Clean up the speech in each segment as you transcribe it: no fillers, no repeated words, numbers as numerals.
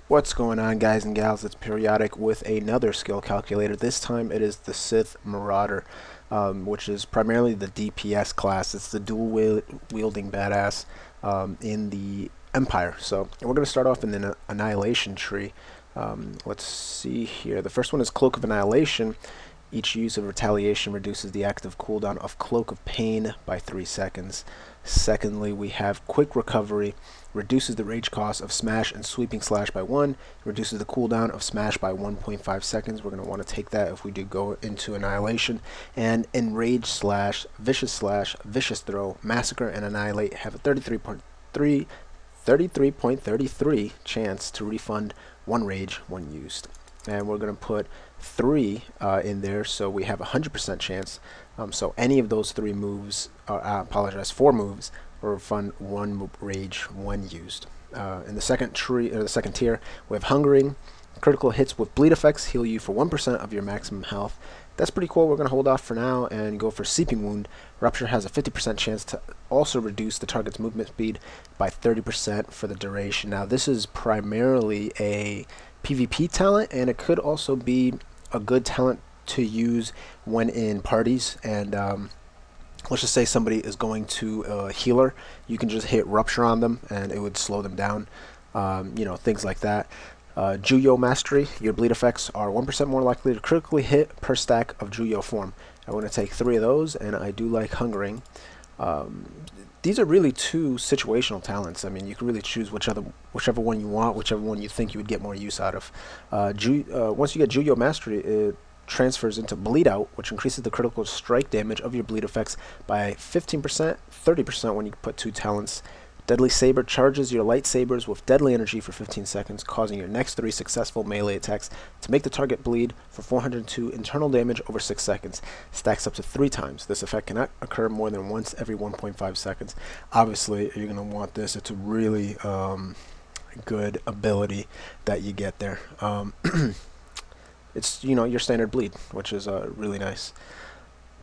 What's going on, guys and gals? It's Periodic with another skill calculator. This time it is the Sith Marauder, which is primarily the DPS class. It's the dual wielding badass in the Empire. So we're going to start off in the Annihilation tree. Let's see here. The first one is Cloak of Annihilation. Each use of Retaliation reduces the active cooldown of Cloak of Pain by 3 seconds. Secondly, we have Quick Recovery. Reduces the rage cost of Smash and Sweeping Slash by 1. Reduces the cooldown of Smash by 1.5 seconds. We're going to want to take that if we do go into Annihilation. And Enrage Slash, Vicious Throw, Massacre, and Annihilate have a 33.33 chance to refund 1 rage when used. And we're going to put 3 in there, so we have a 100% chance. So any of those 3 moves, I apologize, 4 moves, will refund 1 rage when used. In the second tree, or the second tier, we have Hungering. Critical hits with bleed effects heal you for 1% of your maximum health. That's pretty cool. We're going to hold off for now and go for Seeping Wound. Rupture has a 50% chance to also reduce the target's movement speed by 30% for the duration. Now, this is primarily a PvP talent, and it could also be a good talent to use when in parties. And let's just say somebody is going to a healer, you can just hit Rupture on them and it would slow them down, things like that. Juyo Mastery, your bleed effects are 1% more likely to critically hit per stack of Juyo form. I want to take 3 of those, and I do like Hungering. These are really 2 situational talents. I mean, you can really choose whichever one you want, whichever one you think you would get more use out of. Once you get Juyo Mastery, it transfers into Bleed Out, which increases the critical strike damage of your bleed effects by 15%, 30% when you put 2 talents. Deadly Saber charges your lightsabers with deadly energy for 15 seconds, causing your next 3 successful melee attacks to make the target bleed for 402 internal damage over 6 seconds. Stacks up to 3 times. This effect cannot occur more than once every 1.5 seconds. Obviously, you're going to want this. It's a really good ability that you get there. It's, your standard bleed, which is really nice.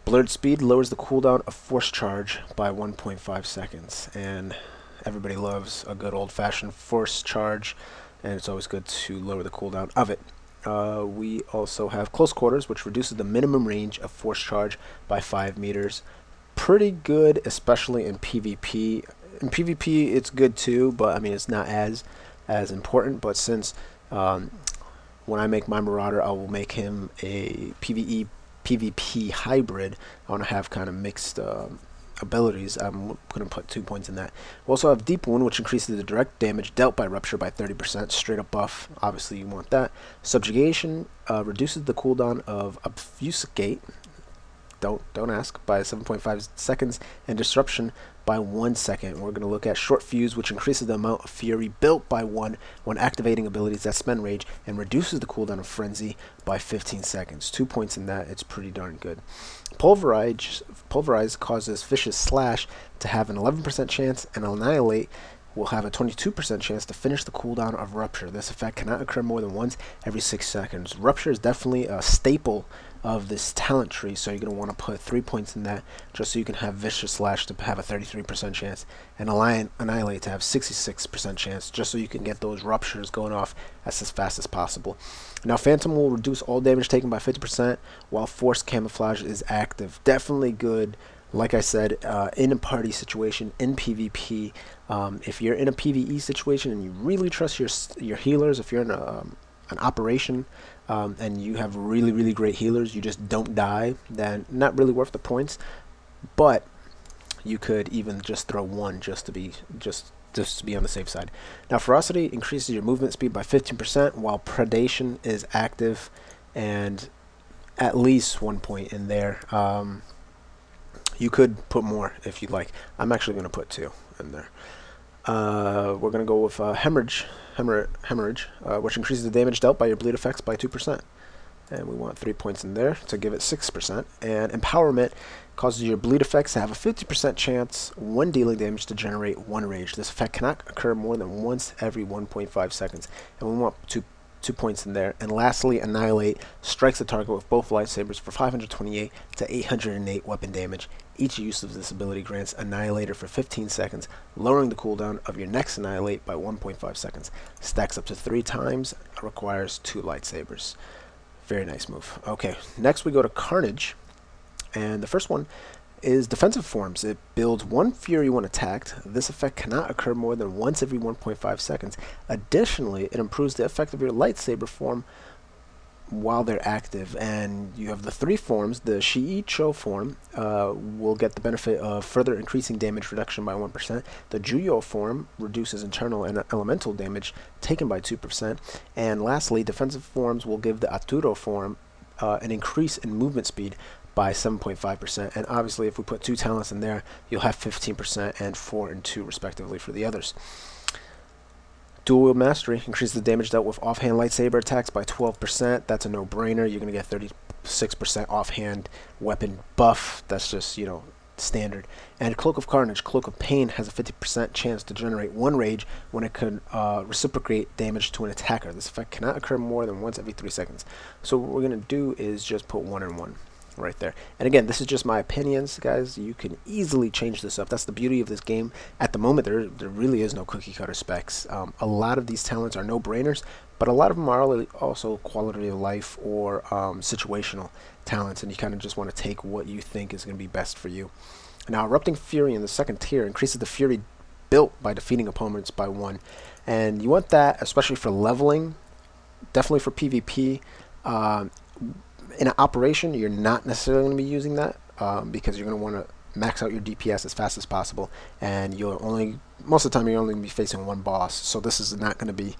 Blurred Speed lowers the cooldown of Force Charge by 1.5 seconds, and everybody loves a good old-fashioned Force Charge, and it's always good to lower the cooldown of it. We also have Close Quarters, which reduces the minimum range of Force Charge by 5 meters. Pretty good, especially in PvP. In PvP, it's good too, but I mean, it's not as important. But since when I make my Marauder, I will make him a PvE PvP hybrid. I want to have kind of mixed abilities. I'm going to put 2 points in that. We also have Deep Wound, which increases the direct damage dealt by Rupture by 30%. Straight up buff. Obviously, you want that. Subjugation reduces the cooldown of Obfuscate. Don't ask, by 7.5 seconds, and Disruption by 1 second. We're going to look at Short Fuse, which increases the amount of Fury built by 1 when activating abilities that spend rage, and reduces the cooldown of Frenzy by 15 seconds. 2 points in that. It's pretty darn good. Pulverize causes Vicious Slash to have an 11% chance, and Annihilate will have a 22% chance to finish the cooldown of Rupture. This effect cannot occur more than once every 6 seconds. Rupture is definitely a staple of this talent tree, so you're going to want to put 3 points in that just so you can have Vicious Slash to have a 33% chance, and Annihilate to have 66% chance, just so you can get those Ruptures going off as fast as possible. Now, Phantom will reduce all damage taken by 50% while Force Camouflage is active. Definitely good. Like I said, in a party situation, in PvP, if you're in a PvE situation and you really trust your healers, if you're in an operation and you have really great healers, you just don't die, then not really worth the points. But you could even just throw 1 just to be on the safe side. Now, Ferocity increases your movement speed by 15% while Predation is active, and at least 1 point in there. You could put more if you'd like. I'm actually going to put 2 in there. We're going to go with Hemorrhage, which increases the damage dealt by your bleed effects by 2%. And we want 3 points in there to give it 6%. And Empowerment causes your bleed effects to have a 50% chance when dealing damage to generate 1 rage. This effect cannot occur more than once every 1.5 seconds. And we want 2 2 points in there. And lastly, Annihilate strikes the target with both lightsabers for 528 to 808 weapon damage. Each use of this ability grants Annihilator for 15 seconds, lowering the cooldown of your next Annihilate by 1.5 seconds. Stacks up to 3 times, requires 2 lightsabers. Very nice move. Okay, next we go to Carnage, and the first one is defensive forms. It builds 1 fury when attacked. This effect cannot occur more than once every 1.5 seconds. Additionally, it improves the effect of your lightsaber form while they're active. And you have the 3 forms. The Shi'i-Cho form will get the benefit of further increasing damage reduction by 1%. The Juyo form reduces internal and elemental damage taken by 2%. And lastly, defensive forms will give the Arturo form an increase in movement speed by 7.5%, and obviously if we put 2 talents in there, you'll have 15% and 4 and 2 respectively for the others. Dual Wield Mastery increases the damage dealt with offhand lightsaber attacks by 12%. That's a no-brainer. You're going to get 36% offhand weapon buff. That's just, you know, standard. And Cloak of Carnage, Cloak of Pain, has a 50% chance to generate 1 rage when it can reciprocate damage to an attacker. This effect cannot occur more than once every 3 seconds. So what we're going to do is just put 1 and 1. Right there. And again, this is just my opinions, guys. You can easily change this up. That's the beauty of this game. At the moment, there really is no cookie cutter specs. A lot of these talents are no-brainers, but a lot of them are also quality of life or situational talents, and you kind of just want to take what you think is going to be best for you. Now, Erupting Fury in the 2nd tier increases the fury built by defeating opponents by 1, and you want that especially for leveling, definitely for PvP. In an operation, you're not necessarily going to be using that because you're going to want to max out your DPS as fast as possible, and you'll only, most of the time, you're only going to be facing 1 boss. So this is not going to be,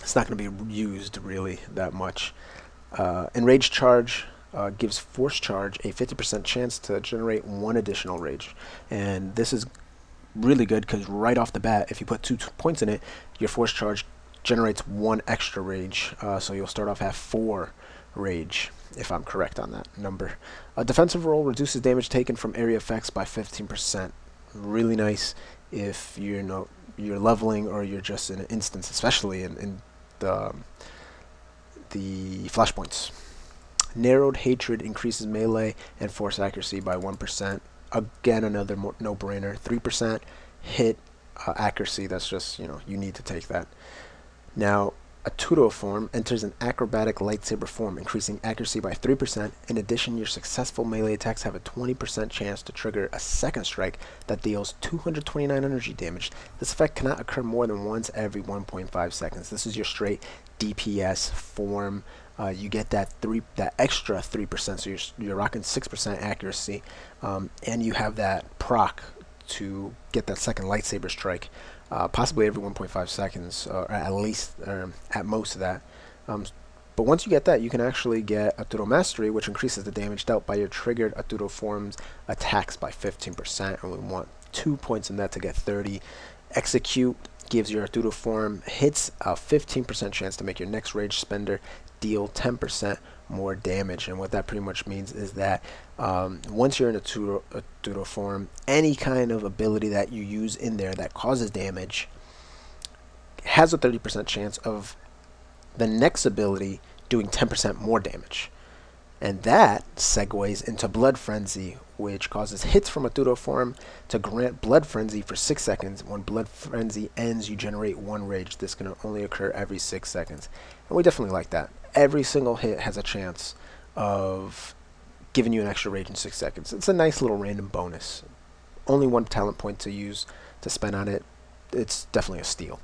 it's not going to be used really that much. Enraged Charge gives Force Charge a 50% chance to generate 1 additional rage, and this is really good because right off the bat, if you put 2 points in it, your Force Charge generates 1 extra rage, so you'll start off at 4 rage, if I'm correct on that number. A defensive roll reduces damage taken from area effects by 15%. Really nice if you're leveling or you're just in an instance, especially in the flashpoints. Narrowed Hatred increases melee and force accuracy by 1%. Again, another no-brainer. 3% hit accuracy. That's just, you need to take that. Now, Arturo form enters an acrobatic lightsaber form, increasing accuracy by 3%. In addition, your successful melee attacks have a 20% chance to trigger a 2nd strike that deals 229 energy damage. This effect cannot occur more than once every 1.5 seconds. This is your straight DPS form. You get that extra 3%, so you're rocking 6% accuracy, and you have that proc to get that 2nd lightsaber strike. Possibly every 1.5 seconds, or at least, at most of that. But once you get that, you can actually get Arturo Mastery, which increases the damage dealt by your triggered Arturo form's attacks by 15%, and we want 2 points in that to get 30. Execute gives your Arturo form hits a 15% chance to make your next rage spender deal 10% more damage, and what that pretty much means is that once you're in Arturo form, any kind of ability that you use in there that causes damage has a 30% chance of the next ability doing 10% more damage. And that segues into Blood Frenzy, which causes hits from Arturo form to grant Blood Frenzy for 6 seconds. When Blood Frenzy ends, you generate 1 rage. This can only occur every 6 seconds. And we definitely like that. Every single hit has a chance of giving you an extra rage in 6 seconds. It's a nice little random bonus. Only 1 talent point to use to spend on it. It's definitely a steal.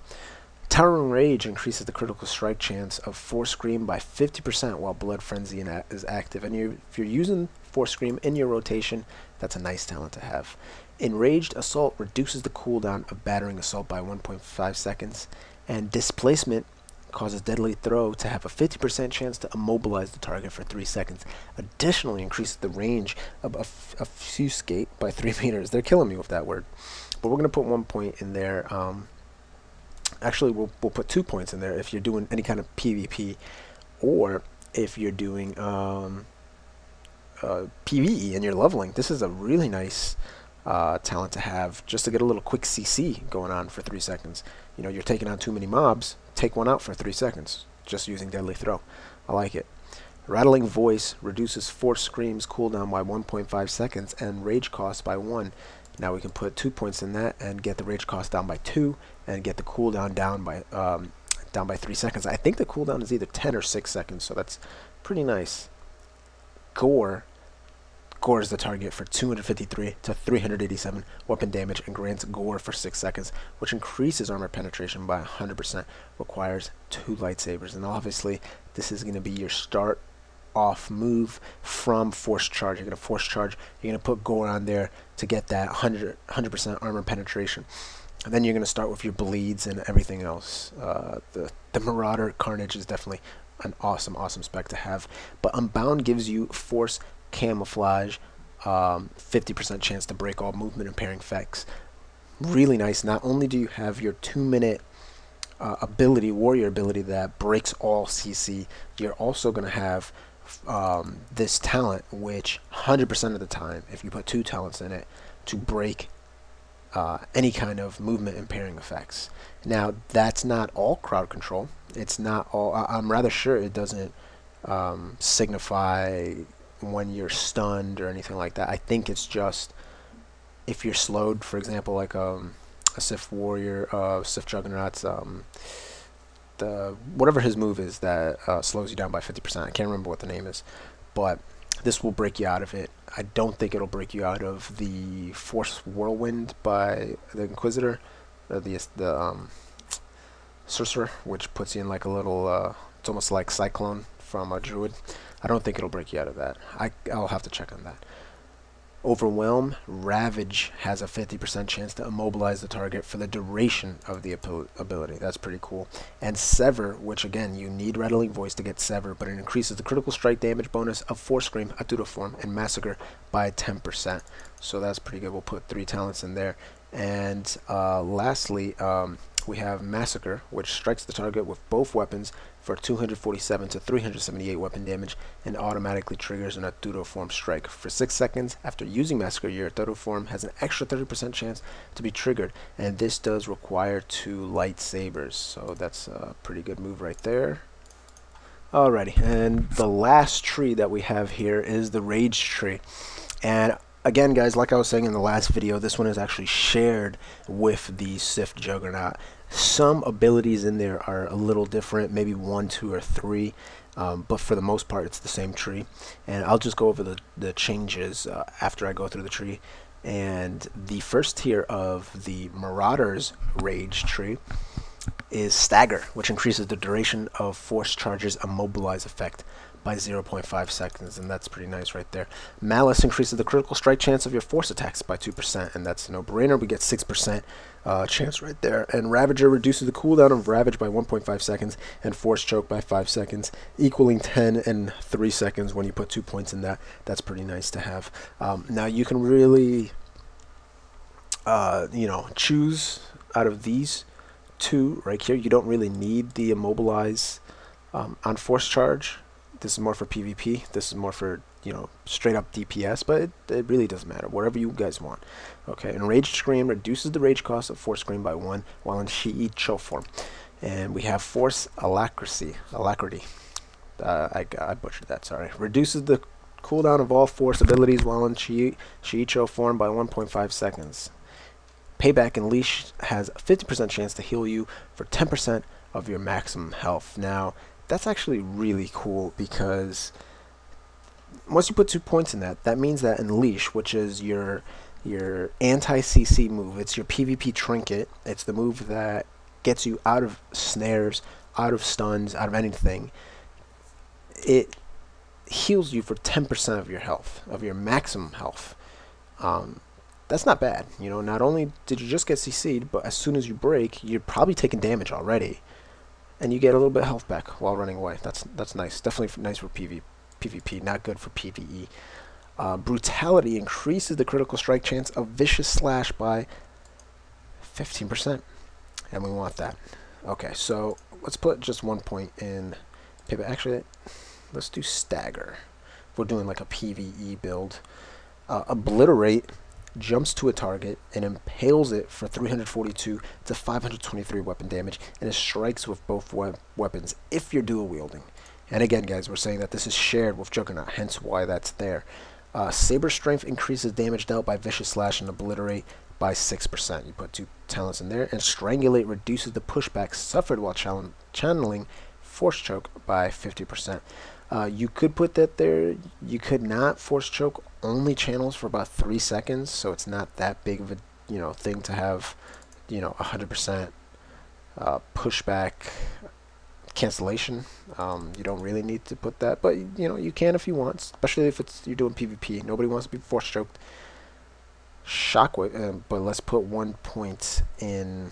Towering Rage increases the critical strike chance of Force Scream by 50% while Blood Frenzy is active. And if you're using Force Scream in your rotation, that's a nice talent to have. Enraged Assault reduces the cooldown of Battering Assault by 1.5 seconds. And Displacement causes Deadly Throw to have a 50% chance to immobilize the target for 3 seconds. Additionally, increases the range of Obfuscate by 3 meters. They're killing me with that word. But we're going to put 1 point in there. Actually, we'll put 2 points in there if you're doing any kind of PvP, or if you're doing PvE and you're leveling. This is a really nice talent to have, just to get a little quick CC going on for 3 seconds. You're taking on too many mobs, take one out for 3 seconds just using deadly throw. I like it. Rattling voice reduces force screams cooldown by 1.5 seconds and rage cost by 1. Now we can put 2 points in that and get the rage cost down by 2 and get the cooldown down by 3 seconds. I think the cooldown is either 10 or 6 seconds, so that's pretty nice. Gore is the target for 253 to 387 weapon damage and grants gore for 6 seconds, which increases armor penetration by 100%, requires 2 lightsabers. And obviously this is going to be your start off move from force charge. You're going to force charge, you're going to put gore on there to get that 100% armor penetration. And then you're going to start with your bleeds and everything else. The Marauder Carnage is definitely an awesome spec to have. But Unbound gives you force camouflage, 50% chance to break all movement impairing effects. Really nice. Not only do you have your 2-minute ability, warrior ability, that breaks all CC, you're also going to have this talent, which 100% of the time, if you put 2 talents in it, to break any kind of movement impairing effects. Now that's not all crowd control. It's not all. I'm rather sure it doesn't signify when you're stunned or anything like that. I think it's just if you're slowed, for example, like a Sith Warrior, Sith Juggernaut's, whatever his move is that slows you down by 50%. I can't remember what the name is, but this will break you out of it. I don't think it'll break you out of the Force Whirlwind by the Inquisitor, the Sorcerer, which puts you in like a little, it's almost like Cyclone from a Druid. I don't think it'll break you out of that. I'll have to check on that. Overwhelm. Ravage has a 50% chance to immobilize the target for the duration of the ability. That's pretty cool. And Sever, which again, you need Rattling Voice to get Sever, but it increases the critical strike damage bonus of Force Scream, Atuto Form, and Massacre by 10%. So that's pretty good. We'll put 3 talents in there. And lastly, we have Massacre, which strikes the target with both weapons for 247 to 378 weapon damage and automatically triggers an Atuto Form strike. For 6 seconds after using Massacre, your Atuto Form has an extra 30% chance to be triggered, and this does require 2 lightsabers, so that's a pretty good move right there. Alrighty, and the last tree that we have here is the Rage tree. And again, guys, like I was saying in the last video, this one is actually shared with the Sith Juggernaut. Some abilities in there are a little different, maybe 1, 2, or 3, but for the most part, it's the same tree. And I'll just go over the changes after I go through the tree. And the first tier of the Marauder's Rage tree is Stagger, which increases the duration of Force Charge's Immobilize effect by 0.5 seconds, and that's pretty nice right there. Malice increases the critical strike chance of your force attacks by 2%, and that's a no-brainer. We get 6% chance right there. And Ravager reduces the cooldown of Ravage by 1.5 seconds and Force Choke by 5 seconds, equaling 10 and 3 seconds when you put 2 points in that. That's pretty nice to have. Now you can really, choose out of these 2 right here. You don't really need the Immobilize on Force Charge. This is more for PvP. This is more for, straight up DPS, but it really doesn't matter. Whatever you guys want. Okay, and Rage Scream reduces the rage cost of Force Scream by 1 while in Shiicho form. And we have Force Alacrity. I butchered that, sorry. Reduces the cooldown of all Force abilities while in Shiicho form by 1.5 seconds. Payback and Leash has a 50% chance to heal you for 10% of your maximum health. Now, that's actually really cool because once you put 2 points in that, that means that in Leash, which is your anti-CC move, it's your PvP trinket, it's the move that gets you out of snares, out of stuns, out of anything, it heals you for 10% of your health, of your maximum health. That's not bad. Not only did you just get CC'd, but as soon as you break, you're probably taking damage already. And you get a little bit of health back while running away. That's nice. Definitely nice for PvP, not good for PvE. Brutality increases the critical strike chance of Vicious Slash by 15%. And we want that. Okay, so let's put just 1 point in pivot. Actually, let's do Stagger. We're doing like a PvE build. Obliterate jumps to a target and impales it for 342 to 523 weapon damage, and it strikes with both weapons if you're dual wielding. And again, guys, we're saying that this is shared with Juggernaut, hence why that's there. Saber Strength increases damage dealt by Vicious Slash and Obliterate by 6%. You put 2 talents in there. And Strangulate reduces the pushback suffered while channeling Force Choke by 50%. You could put that there. You could not. Force Choke only channels for about 3 seconds, so it's not that big of a thing to have 100% pushback cancellation. You don't really need to put that, but you can if you want, especially if you're doing PvP. Nobody wants to be force choked. Shockwave, but let's put 1 point in.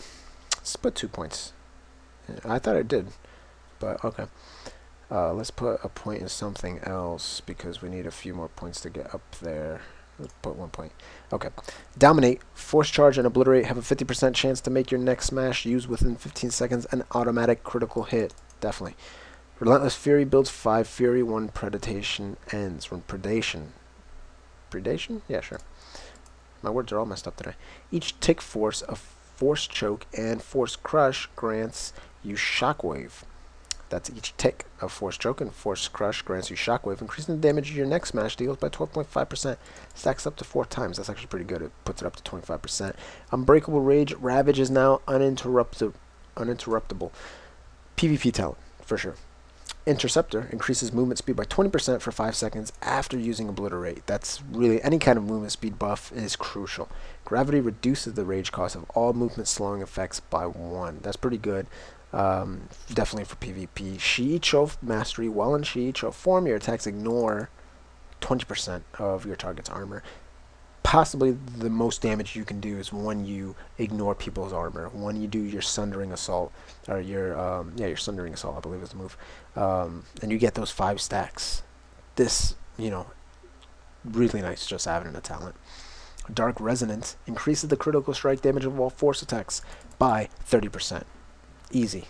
Let's put 2 points. I thought I did, but okay. Let's put a point in something else because we need a few more points to get up there. Let's put 1 point. Okay. Dominate, Force Charge, and Obliterate have a 50% chance to make your next smash used within 15 seconds an automatic critical hit. Definitely. Relentless Fury builds 5 Fury, 1 Predation ends. When Predation? Yeah, sure. My words are all messed up today. Each tick force of Force Choke and Force Crush grants you Shockwave. That's each tick of Force Choke and Force Crush grants you Shockwave, increasing the damage your next smash deals by 12.5%. Stacks up to 4 times. That's actually pretty good. It puts it up to 25%. Unbreakable Rage. Ravage is now uninterruptible. PvP talent, for sure. Interceptor increases movement speed by 20% for 5 seconds after using Obliterate. That's really, any kind of movement speed buff is crucial. Gravity reduces the rage cost of all movement slowing effects by 1. That's pretty good. Definitely for PvP. Shiicho Mastery. While in Shiicho form, your attacks ignore 20% of your target's armor. Possibly the most damage you can do is when you ignore people's armor. When you do your Sundering Assault, or your Sundering Assault, I believe is the move, and you get those 5 stacks. This, really nice just having a talent. Dark Resonance increases the critical strike damage of all force attacks by 30%. Easy.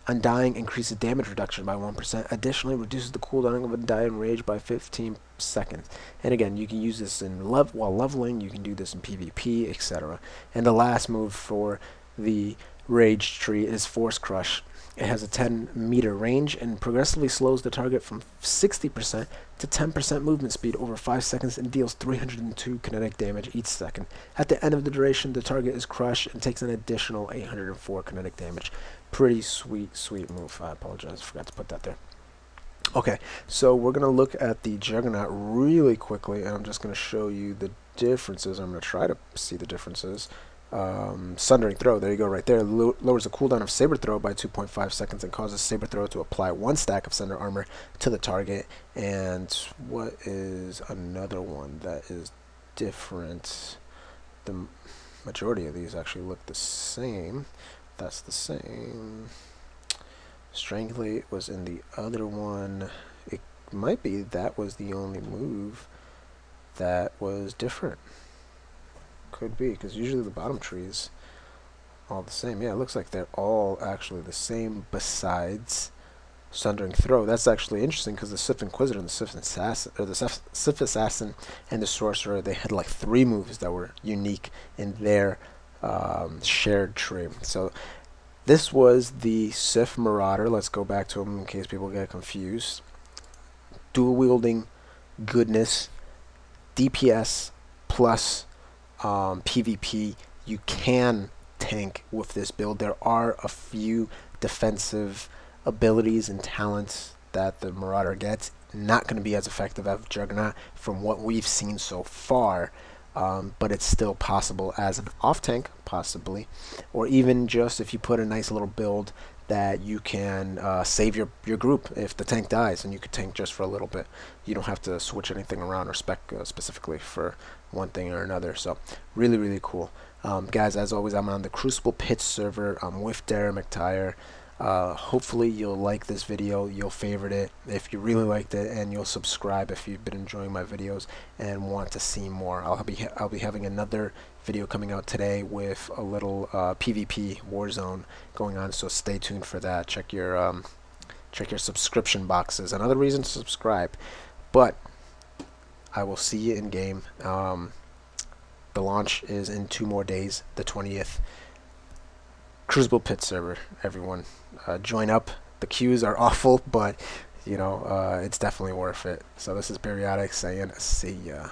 Undying increases damage reduction by 1%. Additionally, reduces the cooldown of Undying Rage by 15 seconds. And again, you can use this while leveling. You can do this in PvP, etc. And the last move for the Rage tree is Force Crush. It has a 10-meter range and progressively slows the target from 60% to 10% movement speed over 5 seconds and deals 302 kinetic damage each second. At the end of the duration, the target is crushed and takes an additional 804 kinetic damage. Pretty sweet move. I apologize, I forgot to put that there. Okay, so we're going to look at the Juggernaut really quickly, and I'm just going to show you the differences. I'm going to try to see the differences. Sundering Throw, there you go right there, lowers the cooldown of Saber Throw by 2.5 seconds and causes Saber Throw to apply 1 stack of Sunder Armor to the target. And what is another one that is different? The majority of these actually look the same. That's the same. Strangulate was in the other one. It might be that was the only move that was different. Could be, because usually the bottom trees all the same. Yeah, it looks like they're all actually the same besides Sundering Throw. That's actually interesting because the Sith Inquisitor and the Sith Assassin, or the Sith Assassin and the Sorcerer, they had like 3 moves that were unique in their shared tree. So this was the Sith Marauder. Let's go back to them in case people get confused. Dual wielding goodness, DPS plus PvP. You can tank with this build. There are a few defensive abilities and talents that the Marauder gets. Not going to be as effective as Juggernaut from what we've seen so far, but it's still possible as an off tank, possibly, or even just if you put a nice little build that you can save your group if the tank dies, and you could tank just for a little bit. You don't have to switch anything around or spec specifically for one thing or another. So really cool. Guys, as always, I'm on the Crucible Pit server. I'm with Darren McTire. Hopefully you'll like this video, you'll favorite it if you really liked it, and you'll subscribe if you've been enjoying my videos and want to see more. I'll be having another video coming out today with a little PvP Warzone going on, so stay tuned for that. Check your subscription boxes. Another reason to subscribe. But I will see you in game. The launch is in 2 more days, the 20th. Crucible Pit server, everyone. Join up. The queues are awful, but you know, it's definitely worth it. So this is Periodik saying, see ya.